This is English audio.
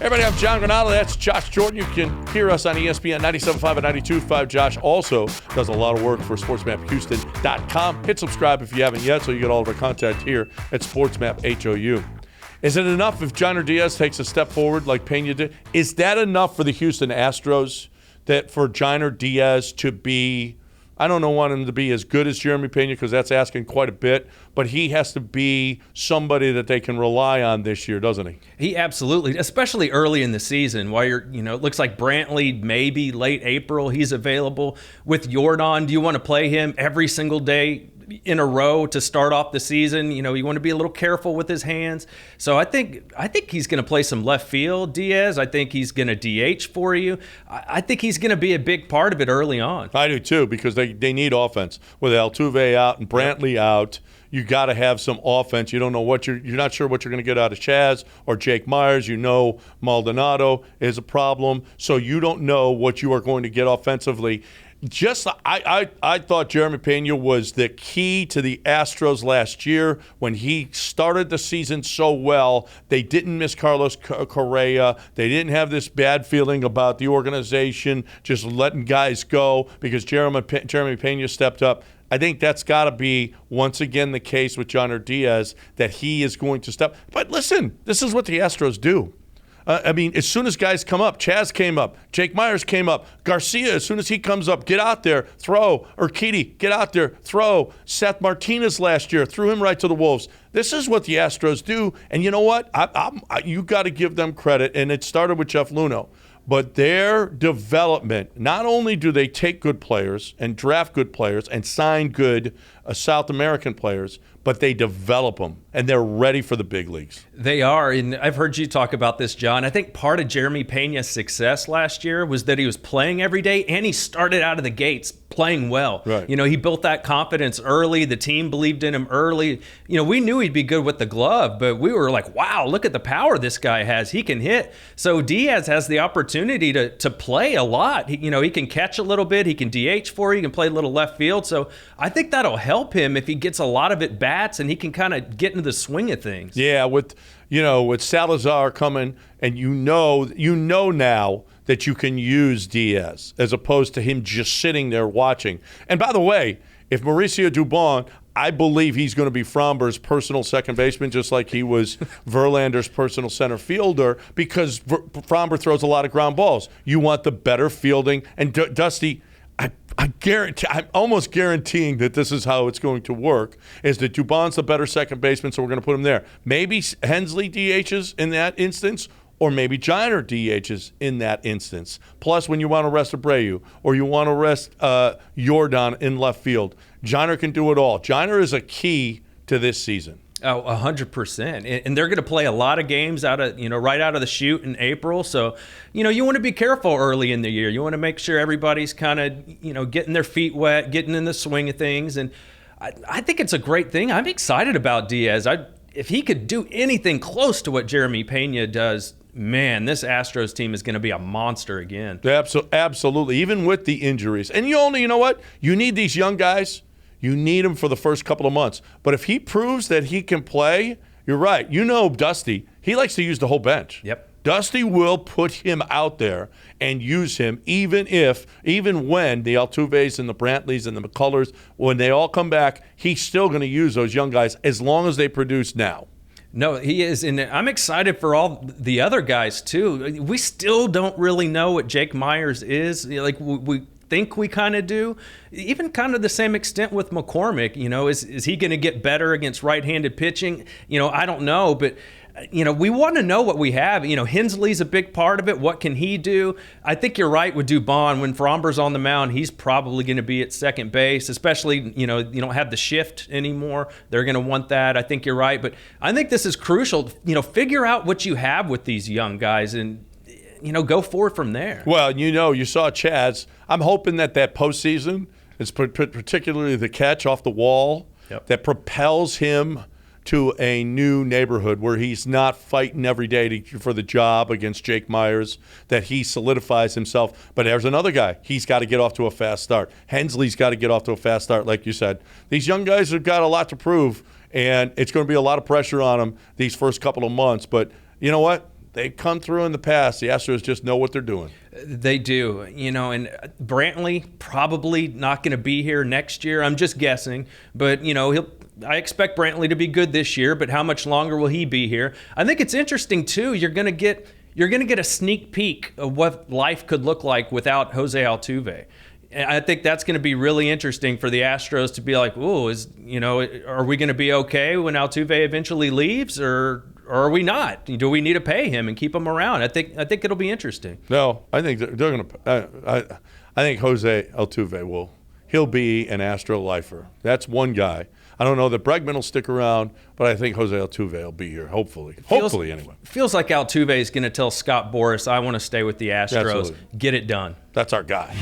Hey everybody, I'm John Granado. That's Josh Jordan. You can hear us on ESPN 97.5 and 92.5. Josh also does a lot of work for SportsMapHouston.com. Hit subscribe if you haven't yet so you get all of our content here at SportsMap HOU. Is it enough if Jhiner Diaz takes a step forward like Pena did? Is that enough for the Houston Astros that for Jhiner Diaz to be, I don't want him to be as good as Jeremy Pena because that's asking quite a bit, but he has to be somebody that they can rely on this year, doesn't he? He absolutely, especially early in the season while it looks like Brantley maybe late April he's available. With Jordan, do you want to play him every single day in a row to start off the season? You want to be a little careful with his hands. So I think he's going to play some left field, Diaz. I think he's going to DH for you. I think he's going to be a big part of it early on. I do too, because they need offense. With Altuve out and Brantley out, you got to have some offense. You don't know what you're not sure what you're going to get out of Chaz or Jake Myers. Maldonado is a problem, so you don't know what you are going to get offensively. I thought Jeremy Pena was the key to the Astros last year when he started the season so well. They didn't miss Carlos Correa. They didn't have this bad feeling about the organization just letting guys go because Jeremy Pena stepped up. I think that's got to be, once again, the case with Jhiner Diaz, that he is going to step. But listen, this is what the Astros do. As soon as guys come up, Chaz came up, Jake Myers came up, Garcia, as soon as he comes up, get out there, throw. Urquidy, get out there, throw. Seth Martinez last year, threw him right to the Wolves. This is what the Astros do. And you know what? You got to give them credit. And it started with Jeff Luhnow. But their development, not only do they take good players and draft good players and sign good South American players, but they develop them, and they're ready for the big leagues. They are, and I've heard you talk about this, John. I think part of Jeremy Pena's success last year was that he was playing every day, and he started out of the gates playing well. Right. He built that confidence early. The team believed in him early. We knew he'd be good with the glove, but we were like, wow, look at the power this guy has. He can hit. So Diaz has the opportunity to play a lot. He can catch a little bit. He can DH for you. He can play a little left field. So I think that'll help him if he gets a lot of at bats and he can kind of get into the swing of things. Yeah, with Salazar coming, and you know now that you can use Diaz as opposed to him just sitting there watching. And by the way, if Mauricio Dubon, I believe he's going to be Framber's personal second baseman, just like he was Verlander's personal center fielder, because Framber throws a lot of ground balls. You want the better fielding. And Dusty, I guarantee, I'm almost guaranteeing that this is how it's going to work, is that Dubon's the better second baseman, so we're going to put him there. Maybe Hensley DHs in that instance, or maybe Jhiner DHs in that instance. Plus, when you want to rest Abreu, or you want to rest Jordan in left field, Jhiner can do it all. Jhiner is a key to this season. Oh, 100%. And they're going to play a lot of games right out of the chute in April. So, you want to be careful early in the year. You want to make sure everybody's kind of, getting their feet wet, getting in the swing of things. And I think it's a great thing. I'm excited about Diaz. If he could do anything close to what Jeremy Pena does, man, this Astros team is going to be a monster again. Absolutely, even with the injuries. And you know what? You need these young guys. You need him for the first couple of months. But if he proves that he can play, you're right. Dusty, he likes to use the whole bench. Yep. Dusty will put him out there and use him even when the Altuves and the Brantleys and the McCullers, when they all come back, he's still going to use those young guys as long as they produce now. No, he is, and I'm excited for all the other guys, too. We still don't really know what Jake Myers is. We think we kind of do. Even kind of the same extent with McCormick. Is he going to get better against right-handed pitching? I don't know, but we want to know what we have. Hensley's a big part of it. What can he do? I think you're right with Dubon. When Framber's on the mound, he's probably going to be at second base, especially, you don't have the shift anymore. They're going to want that. I think you're right. But I think this is crucial. Figure out what you have with these young guys and, go forward from there. Well, you saw Chaz. I'm hoping that postseason is particularly the catch off the wall that propels him to a new neighborhood where he's not fighting every day for the job against Jake Myers, that he solidifies himself. But there's another guy. He's got to get off to a fast start. Hensley's got to get off to a fast start, like you said. These young guys have got a lot to prove, and it's going to be a lot of pressure on them these first couple of months. But you know what? they've come through in the past. The Astros just know what they're doing. They do, and Brantley probably not going to be here next year. I'm just guessing, but I expect Brantley to be good this year, but how much longer will he be here? I think it's interesting too. You're going to get a sneak peek of what life could look like without Jose Altuve. And I think that's going to be really interesting for the Astros to be like, "Ooh, are we going to be okay when Altuve eventually leaves, or are we not? Do we need to pay him and keep him around?" I think it'll be interesting. No, I think they're going to. I think Jose Altuve he'll be an Astro lifer. That's one guy. I don't know that Bregman will stick around, but I think Jose Altuve will be here, hopefully. Hopefully, anyway. Feels like Altuve is going to tell Scott Boras, "I want to stay with the Astros. Absolutely. Get it done." That's our guy.